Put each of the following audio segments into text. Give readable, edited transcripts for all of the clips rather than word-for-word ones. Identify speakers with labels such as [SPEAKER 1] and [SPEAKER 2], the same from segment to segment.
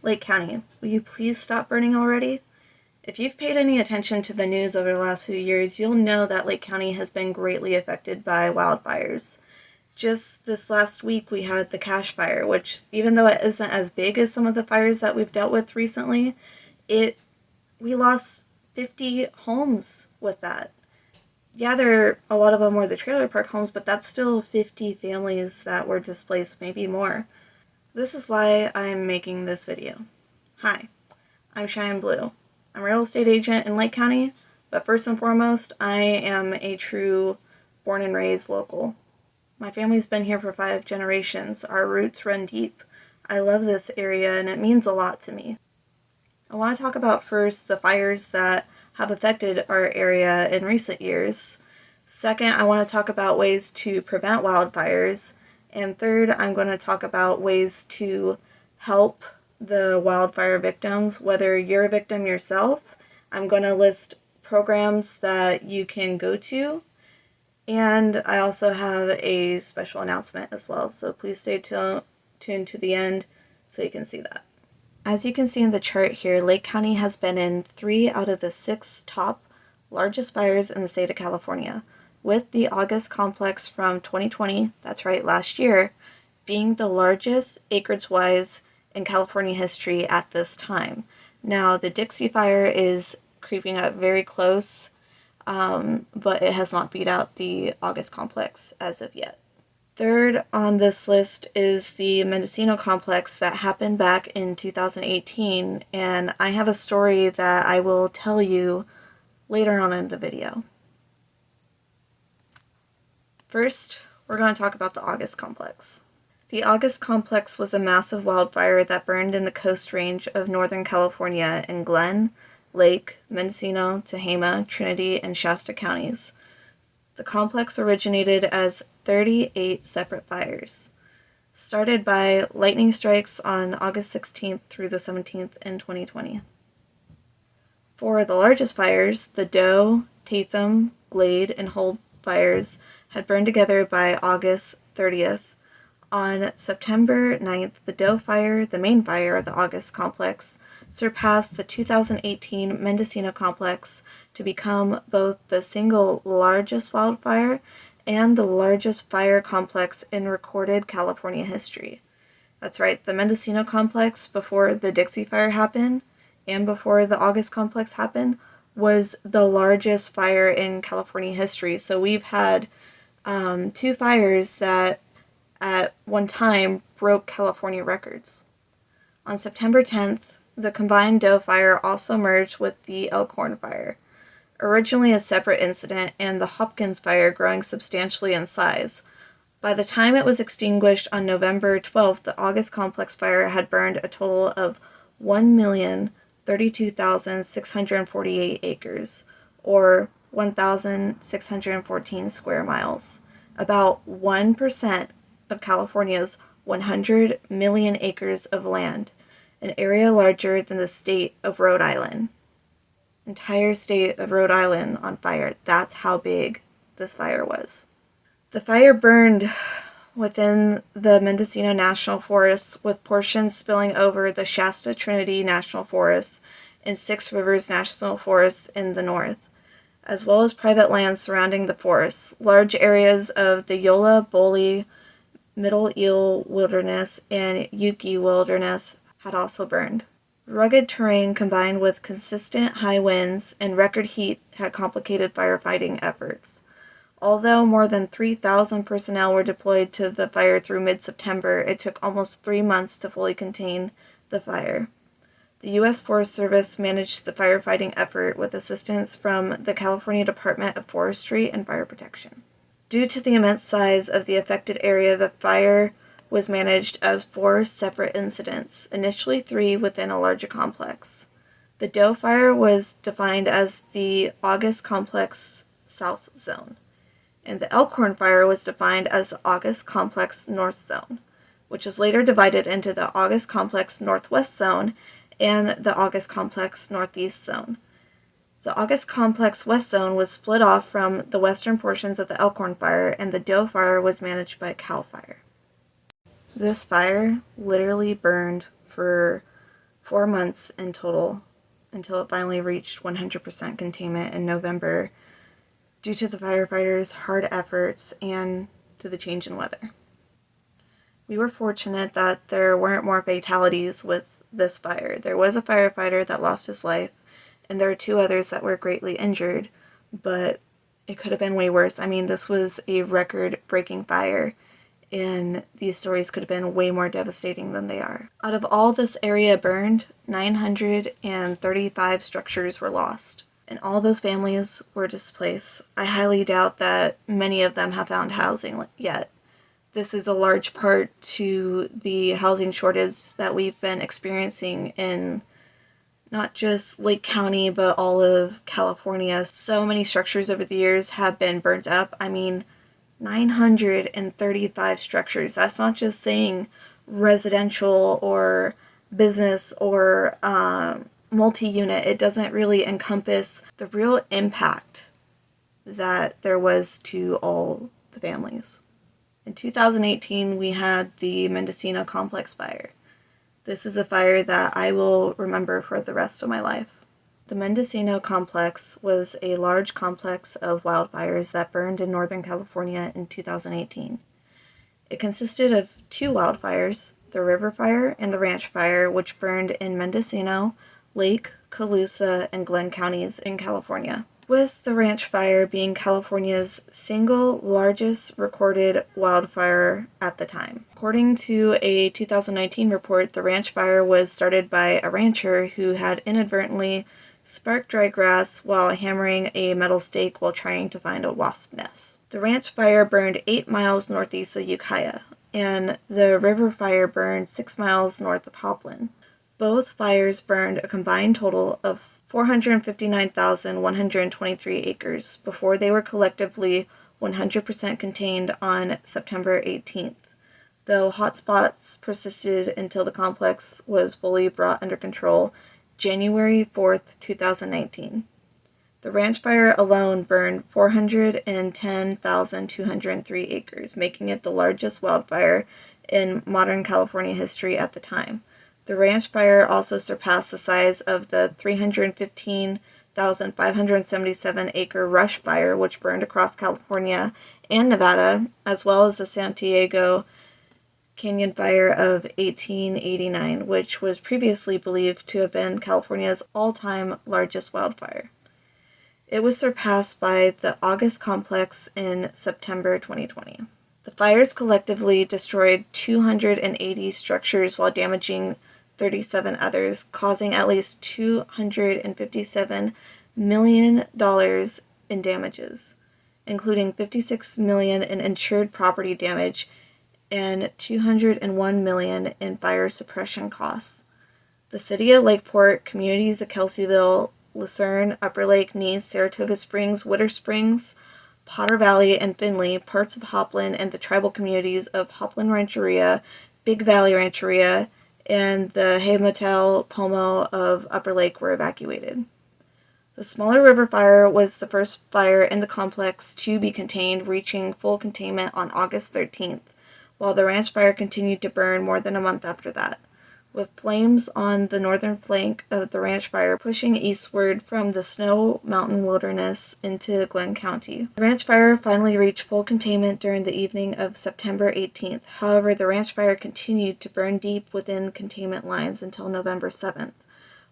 [SPEAKER 1] Lake County, will you please stop burning already? If you've paid any attention to the news over the last few years, you'll know that Lake County has been greatly affected by wildfires. Just this last week, we had the Cache Fire, which, even though it isn't as big as some of the fires that we've dealt with recently, we lost 50 homes with that. Yeah, a lot of them were the trailer park homes, but that's still 50 families that were displaced, maybe more. This is why I'm making this video. Hi, I'm Cheyenne Blue. I'm a real estate agent in Lake County, but first and foremost, I am a true born and raised local. My family's been here for 5 generations. Our roots run deep. I love this area and it means a lot to me. I want to talk about first the fires that have affected our area in recent years. Second, I want to talk about ways to prevent wildfires. And third, I'm going to talk about ways to help the wildfire victims, whether you're a victim yourself. I'm going to list programs that you can go to. And I also have a special announcement as well, so please stay tuned to the end so you can see that. As you can see in the chart here, Lake County has been in 3 out of the 6 top largest fires in the state of California, with the August Complex from 2020, that's right, last year, being the largest acreage-wise in California history at this time. Now, the Dixie Fire is creeping up very close, but it has not beat out the August Complex as of yet. Third on this list is the Mendocino Complex that happened back in 2018, and I have a story that I will tell you later on in the video. First, we're going to talk about the August Complex. The August Complex was a massive wildfire that burned in the Coast Range of Northern California in Glen, Lake, Mendocino, Tehama, Trinity, and Shasta counties. The complex originated as 38 separate fires, started by lightning strikes on August 16th through the 17th in 2020. For the largest fires, the Doe, Tatham, Glade, and Hold fires had burned together by August 30th. On September 9th, the Doe Fire, the main fire of the August Complex, surpassed the 2018 Mendocino Complex to become both the single largest wildfire and the largest fire complex in recorded California history. That's right, the Mendocino Complex, before the Dixie Fire happened and before the August Complex happened, was the largest fire in California history. So we've had 2 fires that at one time broke California records. On September 10th, the combined Doe Fire also merged with the Elkhorn Fire, originally a separate incident, and the Hopkins Fire growing substantially in size. By the time it was extinguished on November 12th, the August Complex Fire had burned a total of 1,032,648 acres, or 1,614 square miles, about 1% of California's 100 million acres of land, an area larger than the state of Rhode Island. Entire state of Rhode Island on fire. That's how big this fire was. The fire burned within the Mendocino National Forest, with portions spilling over the Shasta Trinity National Forest and Six Rivers National Forest in the north, as well as private lands surrounding the forest. Large areas of the Yola, Boley, Middle Eel Wilderness, and Yuki Wilderness had also burned. Rugged terrain combined with consistent high winds and record heat had complicated firefighting efforts. Although more than 3,000 personnel were deployed to the fire through mid-September, it took almost 3 months to fully contain the fire. The U.S. Forest Service managed the firefighting effort with assistance from the California Department of Forestry and Fire Protection. Due to the immense size of the affected area, the fire was managed as 4 separate incidents, initially 3 within a larger complex. The Doe Fire was defined as the August Complex South Zone, and the Elkhorn Fire was defined as the August Complex North Zone, which was later divided into the August Complex Northwest Zone and the August Complex Northeast Zone. The August Complex West Zone was split off from the western portions of the Elkhorn Fire, and the Doe Fire was managed by Cal Fire. This fire literally burned for 4 months in total until it finally reached 100% containment in November due to the firefighters' hard efforts and to the change in weather. We were fortunate that there weren't more fatalities with this fire. There was a firefighter that lost his life, and there were 2 others that were greatly injured, but it could have been way worse. I mean, this was a record-breaking fire, and these stories could have been way more devastating than they are. Out of all this area burned, 935 structures were lost, and all those families were displaced. I highly doubt that many of them have found housing yet. This is a large part to the housing shortage that we've been experiencing in not just Lake County, but all of California. So many structures over the years have been burnt up. I mean, 935 structures. That's not just saying residential or business or multi-unit. It doesn't really encompass the real impact that there was to all the families. In 2018, we had the Mendocino Complex fire. This is a fire that I will remember for the rest of my life. The Mendocino Complex was a large complex of wildfires that burned in Northern California in 2018. It consisted of 2 wildfires, the River Fire and the Ranch Fire, which burned in Mendocino, Lake, Colusa, and Glenn counties in California, with the Ranch Fire being California's single largest recorded wildfire at the time. According to a 2019 report, the Ranch Fire was started by a rancher who had inadvertently sparked dry grass while hammering a metal stake while trying to find a wasp nest. The Ranch Fire burned 8 miles northeast of Ukiah, and the River Fire burned 6 miles north of Hopland. Both fires burned a combined total of 459,123 acres before they were collectively 100% contained on September 18th, though hotspots persisted until the complex was fully brought under control January 4th, 2019. The Ranch Fire alone burned 410,203 acres, making it the largest wildfire in modern California history at the time. The Ranch Fire also surpassed the size of the 315,577 acre Rush Fire, which burned across California and Nevada, as well as the Santiago Canyon Fire of 1889, which was previously believed to have been California's all-time largest wildfire. It was surpassed by the August Complex in September 2020. The fires collectively destroyed 280 structures while damaging 37 others, causing at least $257 million in damages, including $56 million in insured property damage and $201 million in fire suppression costs. The city of Lakeport, communities of Kelseyville, Lucerne, Upper Lake, Nice, Saratoga Springs, Witter Springs, Potter Valley, and Findlay, parts of Hopland, and the tribal communities of Hopland Rancheria, Big Valley Rancheria, and the Hay Motel Pomo of Upper Lake were evacuated. The smaller River Fire was the first fire in the complex to be contained, reaching full containment on August 13th, while the Ranch Fire continued to burn more than a month after that, with flames on the northern flank of the Ranch Fire pushing eastward from the Snow Mountain Wilderness into Glenn County. The Ranch Fire finally reached full containment during the evening of September 18th. However, the Ranch Fire continued to burn deep within containment lines until November 7th,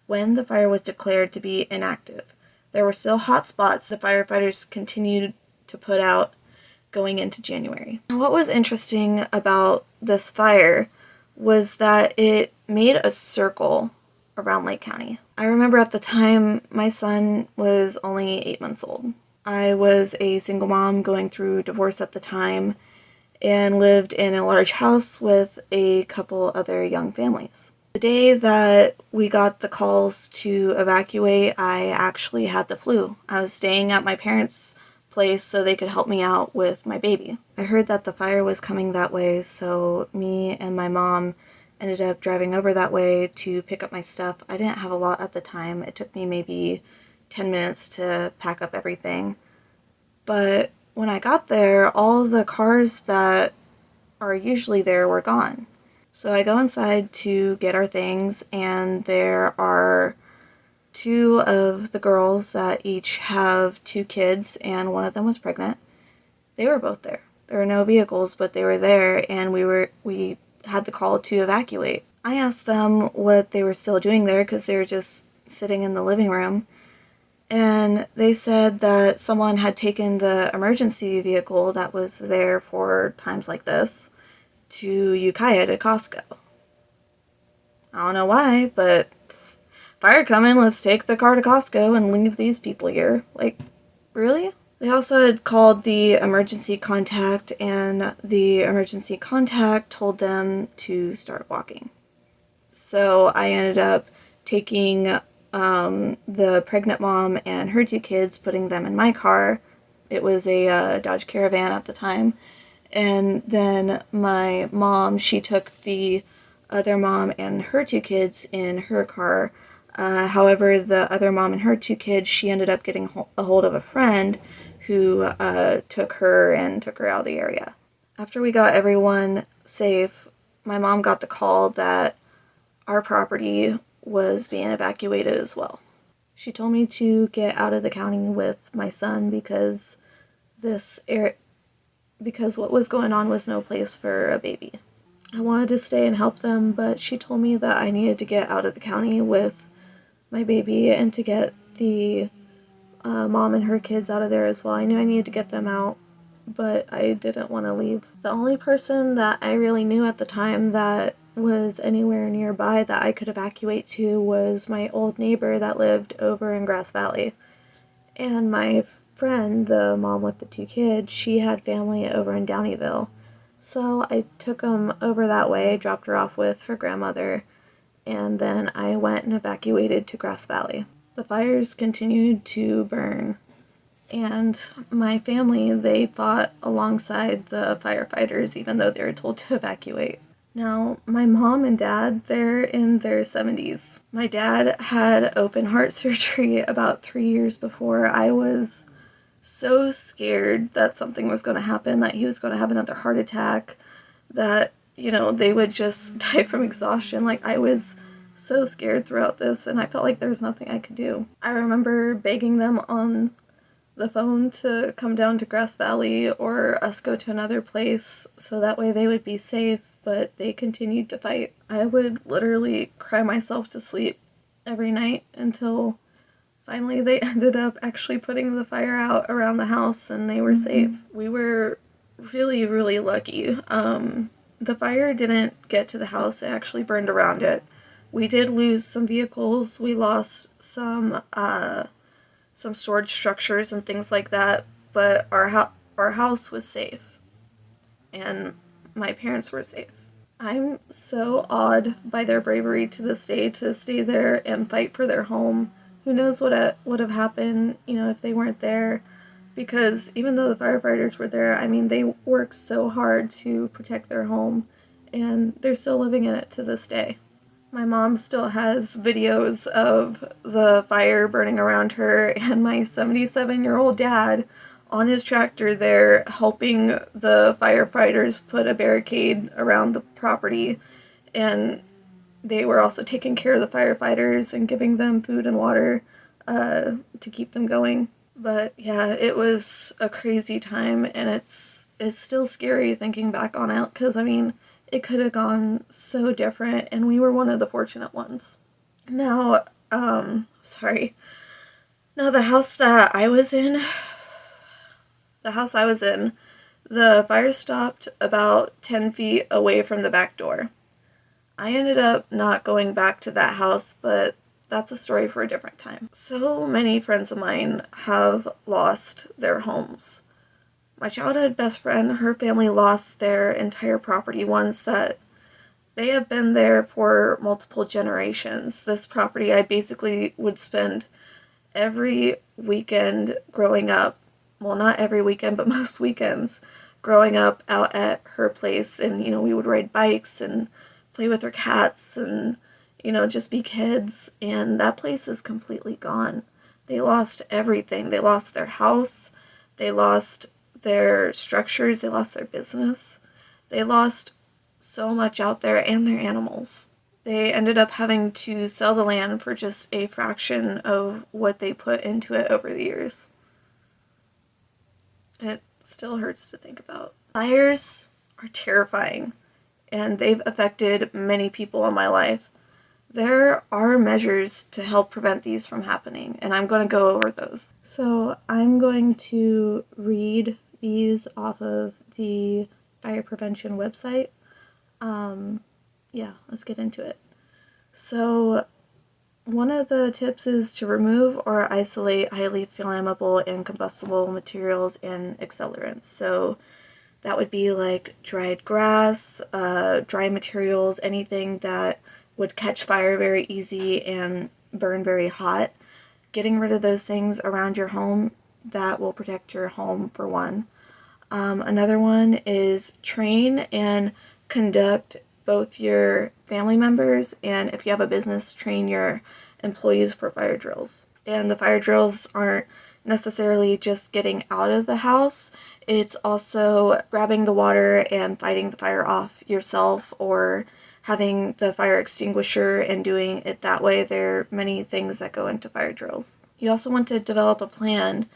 [SPEAKER 1] when the fire was declared to be inactive. There were still hot spots the firefighters continued to put out going into January. What was interesting about this fire was that it made a circle around Lake County. I remember at the time my son was only 8 months old. I was a single mom going through divorce at the time and lived in a large house with a couple other young families. The day that we got the calls to evacuate, I actually had the flu. I was staying at my parents' place so they could help me out with my baby. I heard that the fire was coming that way, so me and my mom ended up driving over that way to pick up my stuff. I didn't have a lot at the time. It took me maybe 10 minutes to pack up everything. But when I got there, all the cars that are usually there were gone. So I go inside to get our things, and there are two of the girls that each have two kids, and one of them was pregnant. They were both there. There were no vehicles, but they were there, and we had the call to evacuate. I asked them what they were still doing there because they were just sitting in the living room, and they said that someone had taken the emergency vehicle that was there for times like this to Ukiah to Costco. I don't know why, but fire coming, let's take the car to Costco and leave these people here. Like, really? They also had called the emergency contact, and the emergency contact told them to start walking. So I ended up taking the pregnant mom and her two kids, putting them in my car. It was a Dodge Caravan at the time. And then my mom, she took the other mom and her two kids in her car. However, the other mom and her two kids, she ended up getting a hold of a friend who took her out of the area. After we got everyone safe, my mom got the call that our property was being evacuated as well. She told me to get out of the county with my son because because what was going on was no place for a baby. I wanted to stay and help them, but she told me that I needed to get out of the county with my baby and to get the mom and her kids out of there as well. I knew I needed to get them out, but I didn't want to leave. The only person that I really knew at the time that was anywhere nearby that I could evacuate to was my old neighbor that lived over in Grass Valley. And my friend, the mom with the two kids, she had family over in Downeyville. So I took them over that way, dropped her off with her grandmother, and then I went and evacuated to Grass Valley. The fires continued to burn, and my family, they fought alongside the firefighters even though they were told to evacuate. Now, my mom and dad, they're in their 70s. My dad had open heart surgery about 3 years before. I was so scared that something was going to happen, that he was going to have another heart attack, that, they would just die from exhaustion. Like, I was so scared throughout this, and I felt like there was nothing I could do. I remember begging them on the phone to come down to Grass Valley or us go to another place so that way they would be safe, but they continued to fight. I would literally cry myself to sleep every night until finally they ended up actually putting the fire out around the house and they were safe. We were really, really lucky. The fire didn't get to the house, it actually burned around it. We did lose some vehicles, we lost some storage structures and things like that, but our house was safe, and my parents were safe. I'm so awed by their bravery to this day to stay there and fight for their home. Who knows what would have happened, if they weren't there, because even though the firefighters were there, I mean, they worked so hard to protect their home, and they're still living in it to this day. My mom still has videos of the fire burning around her and my 77-year-old dad on his tractor there helping the firefighters put a barricade around the property. And they were also taking care of the firefighters and giving them food and water to keep them going. But yeah, it was a crazy time, and it's still scary thinking back on it because, I mean, it could have gone so different, and we were one of the fortunate ones. Now, Now, the house I was in, the fire stopped about 10 feet away from the back door. I ended up not going back to that house, but that's a story for a different time. So many friends of mine have lost their homes. My childhood best friend, her family lost their entire property, ones that they have been there for multiple generations. This property I basically would spend every weekend growing up, well, not every weekend, but most weekends growing up out at her place, and, we would ride bikes and play with her cats and, just be kids, and that place is completely gone. They lost everything. They lost their house, they lost their structures, they lost their business, they lost so much out there, and their animals. They ended up having to sell the land for just a fraction of what they put into it over the years. It still hurts to think about. Fires are terrifying, and they've affected many people in my life. There are measures to help prevent these from happening, and I'm going to go over those. So I'm going to read these off of the fire prevention website. Yeah, let's get into it. So one of the tips is to remove or isolate highly flammable and combustible materials and accelerants. So that would be like dried grass, dry materials, anything that would catch fire very easy and burn very hot. Getting rid of those things around your home, that will protect your home for one. Another one is train and conduct both your family members, and if you have a business, train your employees for fire drills. And the fire drills aren't necessarily just getting out of the house, it's also grabbing the water and fighting the fire off yourself, or having the fire extinguisher and doing it that way. There are many things that go into fire drills. You also want to develop a plan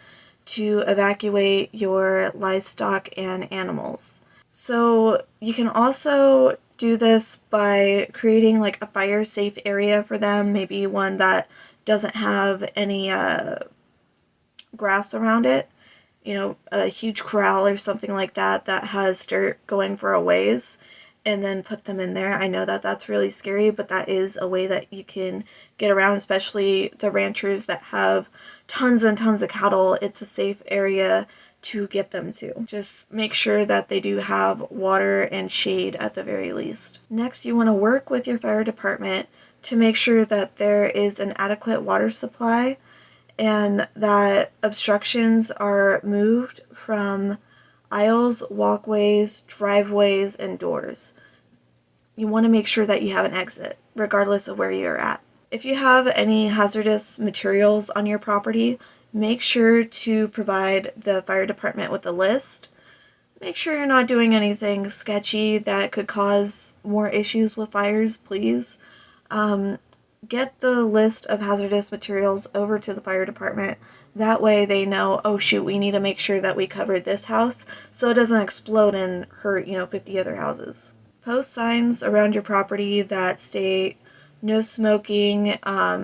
[SPEAKER 1] to evacuate your livestock and animals. So you can also do this by creating like a fire safe area for them, maybe one that doesn't have any grass around it, a huge corral or something like that that has dirt going for a ways, and then put them in there. I know that that's really scary, but that is a way that you can get around, especially the ranchers that have tons and tons of cattle. It's a safe area to get them to. Just make sure that they do have water and shade at the very least. Next, you want to work with your fire department to make sure that there is an adequate water supply and that obstructions are moved from aisles, walkways, driveways, and doors. You want to make sure that you have an exit, regardless of where you're at. If you have any hazardous materials on your property, make sure to provide the fire department with a list. Make sure you're not doing anything sketchy that could cause more issues with fires, please. Get the list of hazardous materials over to the fire department. That way they know, oh shoot, we need to make sure that we cover this house so it doesn't explode and hurt, 50 other houses. Post signs around your property that state no smoking.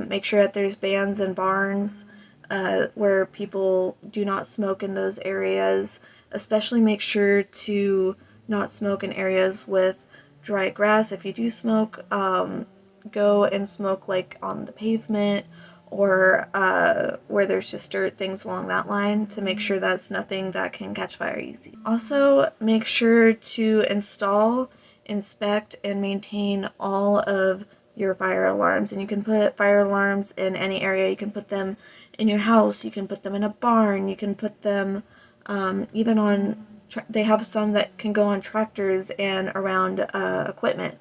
[SPEAKER 1] Make sure that there's bans in barns where people do not smoke in those areas. Especially make sure to not smoke in areas with dry grass. If you do smoke, go and smoke like on the pavement or where there's just dirt, things along that line, to make sure that's nothing that can catch fire easy. Also, make sure to install, inspect, and maintain all of your fire alarms. And you can put fire alarms in any area. You can put them in your house, you can put them in a barn, you can put them even on, they have some that can go on tractors and around equipment.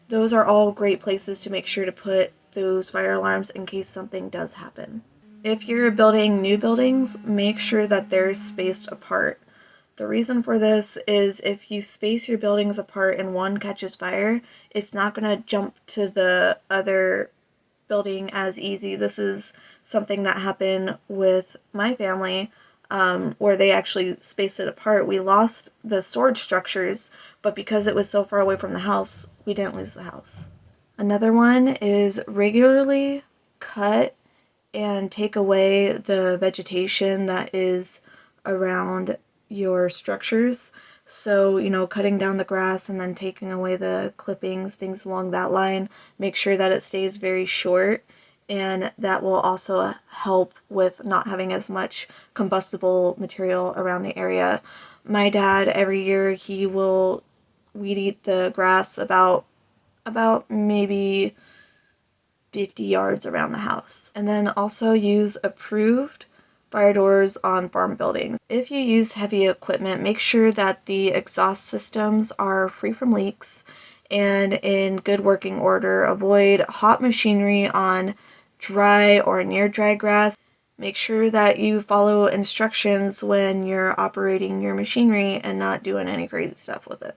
[SPEAKER 1] Those are all great places to make sure to put those fire alarms in case something does happen. If you're building new buildings, make sure that they're spaced apart. The reason for this is if you space your buildings apart and one catches fire, it's not going to jump to the other building as easy. This is something that happened with my family, where they actually spaced it apart. We lost the storage structures, but because it was so far away from the house, we didn't lose the house. Another one is regularly cut and take away the vegetation that is around your structures. So, cutting down the grass and then taking away the clippings, things along that line. Make sure that it stays very short, and that will also help with not having as much combustible material around the area. My dad, every year, he will weed eat the grass about maybe 50 yards around the house. And then also use approved fire doors on farm buildings. If you use heavy equipment, make sure that the exhaust systems are free from leaks and in good working order. Avoid hot machinery on dry or near dry grass. Make sure that you follow instructions when you're operating your machinery and not doing any crazy stuff with it.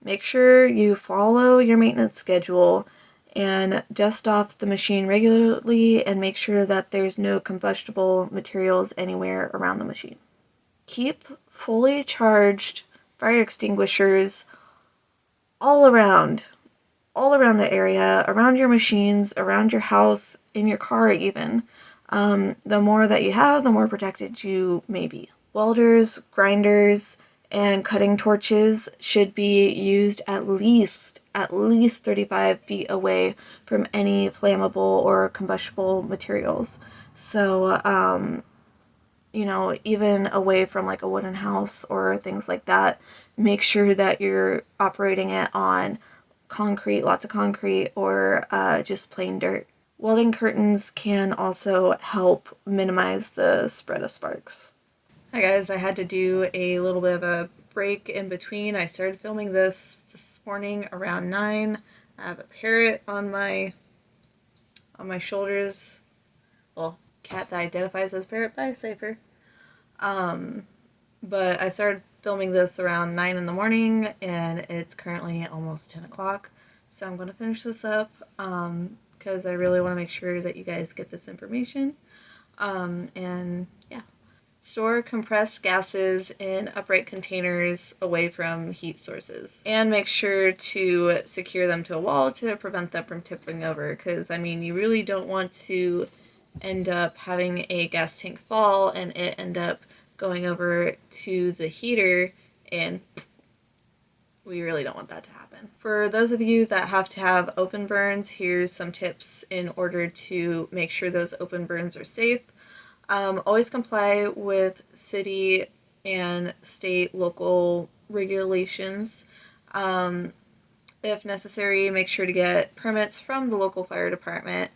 [SPEAKER 1] Make sure you follow your maintenance schedule and dust off the machine regularly and make sure that there's no combustible materials anywhere around the machine. Keep fully charged fire extinguishers all around the area, around your machines, around your house, in your car even. The more that you have, the more protected you may be. Welders, grinders, and cutting torches should be used at least 35 feet away from any flammable or combustible materials. So, even away from like a wooden house or things like that, make sure that you're operating it on concrete, lots of concrete, or just plain dirt. Welding curtains can also help minimize the spread of sparks. Hi guys, I had to do a little bit of a break in between. I started filming this morning around 9. I have a parrot on my shoulders. Well, cat that identifies as parrot by Safer. But I started filming this around 9 in the morning and it's currently almost 10 o'clock. So I'm going to finish this up because I really want to make sure that you guys get this information. And yeah. Store compressed gases in upright containers away from heat sources. And make sure to secure them to a wall to prevent them from tipping over. Because, I mean, you really don't want to end up having a gas tank fall and it end up going over to the heater, and we really don't want that to happen. For those of you that have to have open burns, here's some tips in order to make sure those open burns are safe. Always comply with city and state local regulations. If necessary, make sure to get permits from the local fire department.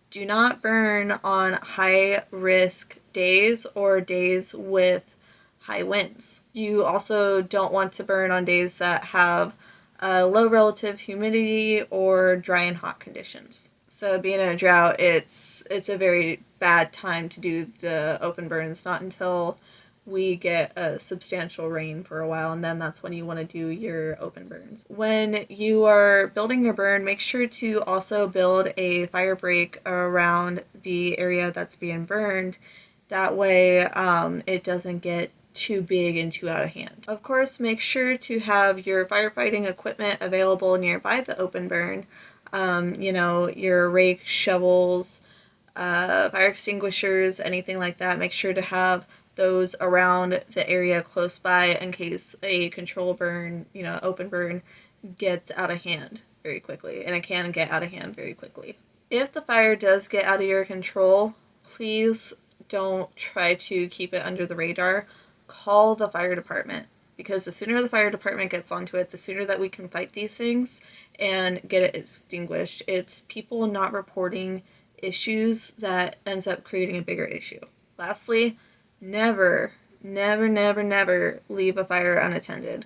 [SPEAKER 1] Do not burn on high-risk days or days with high winds. You also don't want to burn on days that have low relative humidity or dry and hot conditions. So being in a drought, it's a very bad time to do the open burns, not until we get a substantial rain for a while, and then that's when you want to do your open burns. When you are building your burn, make sure to also build a fire break around the area that's being burned. That way it doesn't get too big and too out of hand. Of course, make sure to have your firefighting equipment available nearby the open burn. Your rake, shovels, fire extinguishers, anything like that. Make sure to have those around the area close by in case a control burn, open burn gets out of hand very quickly, and it can get out of hand very quickly. If the fire does get out of your control, please don't try to keep it under the radar. Call the fire department, because the sooner the fire department gets onto it, the sooner that we can fight these things and get it extinguished. It's people not reporting issues that ends up creating a bigger issue. Lastly, never leave a fire unattended.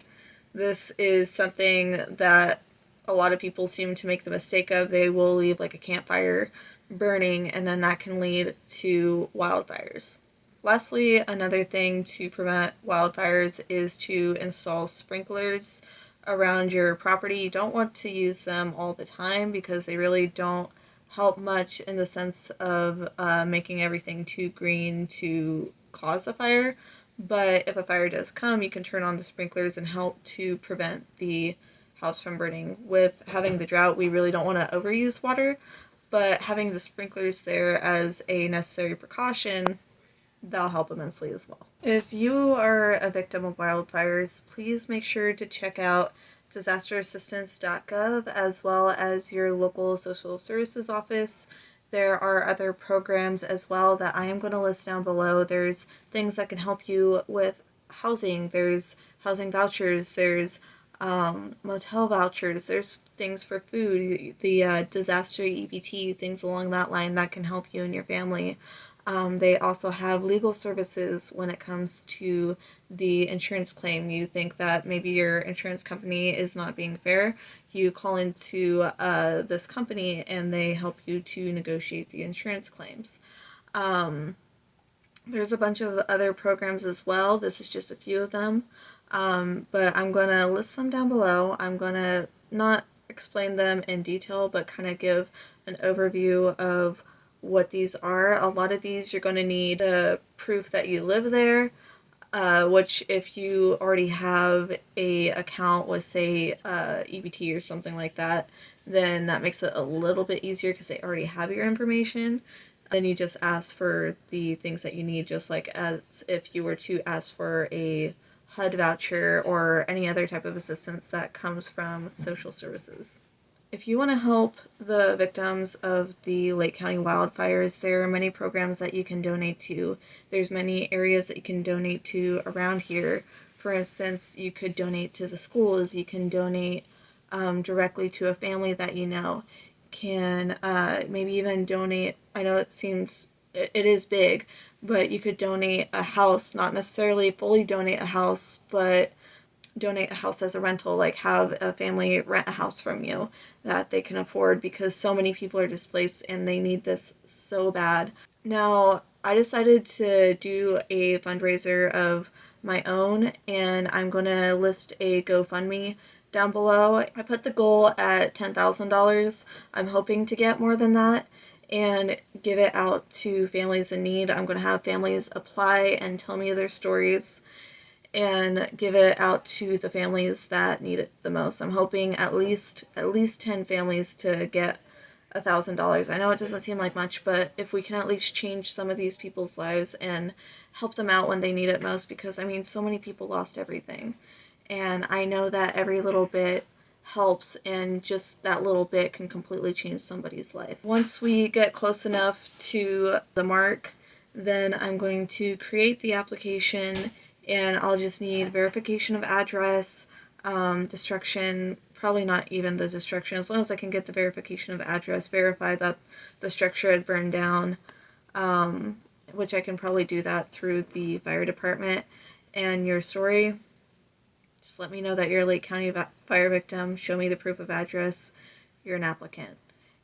[SPEAKER 1] This is something that a lot of people seem to make the mistake of. They will leave like a campfire burning, and then that can lead to wildfires. Lastly, another thing to prevent wildfires is to install sprinklers around your property. You don't want to use them all the time because they really don't help much in the sense of making everything too green to cause a fire. But if a fire does come, you can turn on the sprinklers and help to prevent the house from burning. With having the drought, we really don't want to overuse water, but having the sprinklers there as a necessary precaution, that'll help immensely as well. If you are a victim of wildfires, please make sure to check out disasterassistance.gov as well as your local social services office. There are other programs as well that I am going to list down below. There's things that can help you with housing. There's housing vouchers. There's motel vouchers. There's things for food, the disaster EBT, things along that line that can help you and your family. They also have legal services when it comes to the insurance claim. You think that maybe your insurance company is not being fair, you call into this company and they help you to negotiate the insurance claims. There's a bunch of other programs as well. This is just a few of them. But I'm going to list them down below. I'm going to not explain them in detail, but kind of give an overview of what these are. A lot of these you're going to need proof that you live there, which if you already have a account with, say, EBT or something like that, then that makes it a little bit easier because they already have your information. Then you just ask for the things that you need, just like as if you were to ask for a HUD voucher or any other type of assistance that comes from social services. If you want to help the victims of the Lake County wildfires, there are many programs that you can donate to. There's many areas that you can donate to around here. For instance, you could donate to the schools. You can donate directly to a family that you know. Can maybe even donate, I know it is big, but you could donate a house, not necessarily fully donate a house, but donate a house as a rental, like have a family rent a house from you that they can afford, because so many people are displaced and they need this so bad. Now, I decided to do a fundraiser of my own, and I'm going to list a GoFundMe down below. I put the goal at $10,000. I'm hoping to get more than that and give it out to families in need. I'm going to have families apply and tell me their stories and give it out to the families that need it the most. I'm hoping at least 10 families to get $1,000. I know it doesn't seem like much, but if we can at least change some of these people's lives and help them out when they need it most, because I mean, so many people lost everything. And I know that every little bit helps, and just that little bit can completely change somebody's life. Once we get close enough to the mark, then I'm going to create the application, and I'll just need verification of address, destruction, probably not even the destruction, as long as I can get the verification of address, verify that the structure had burned down, which I can probably do that through the fire department, and your story. Just let me know that you're a Lake County fire victim, show me the proof of address, you're an applicant.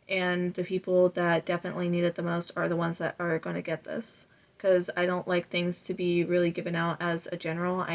[SPEAKER 1] And the people that definitely need it the most are the ones that are going to get this, because I don't like things to be really given out as a general.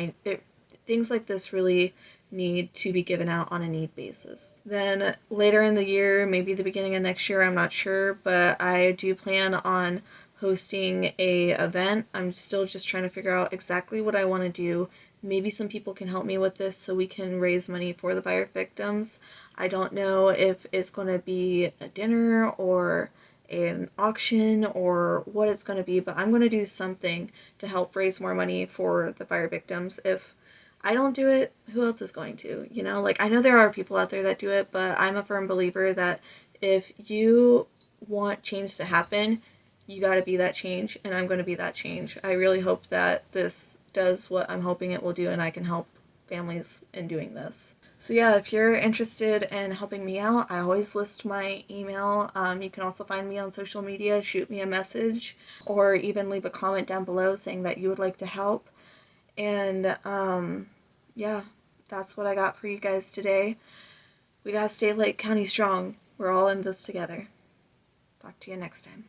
[SPEAKER 1] Things like this really need to be given out on a need basis. Then later in the year, maybe the beginning of next year, I'm not sure, but I do plan on hosting a event. I'm still just trying to figure out exactly what I want to do. Maybe some people can help me with this so we can raise money for the fire victims. I don't know if it's going to be a dinner or an auction or what it's going to be, but I'm going to do something to help raise more money for the fire victims. If I don't do it, who else is going to? You know, like, I know there are people out there that do it, but I'm a firm believer that if you want change to happen, you got to be that change, and I'm going to be that change. I really hope that this does what I'm hoping it will do, and I can help families in doing this. So yeah, if you're interested in helping me out, I always list my email. You can also find me on social media, shoot me a message, or even leave a comment down below saying that you would like to help. And yeah, that's what I got for you guys today. We gotta stay Lake County strong. We're all in this together. Talk to you next time.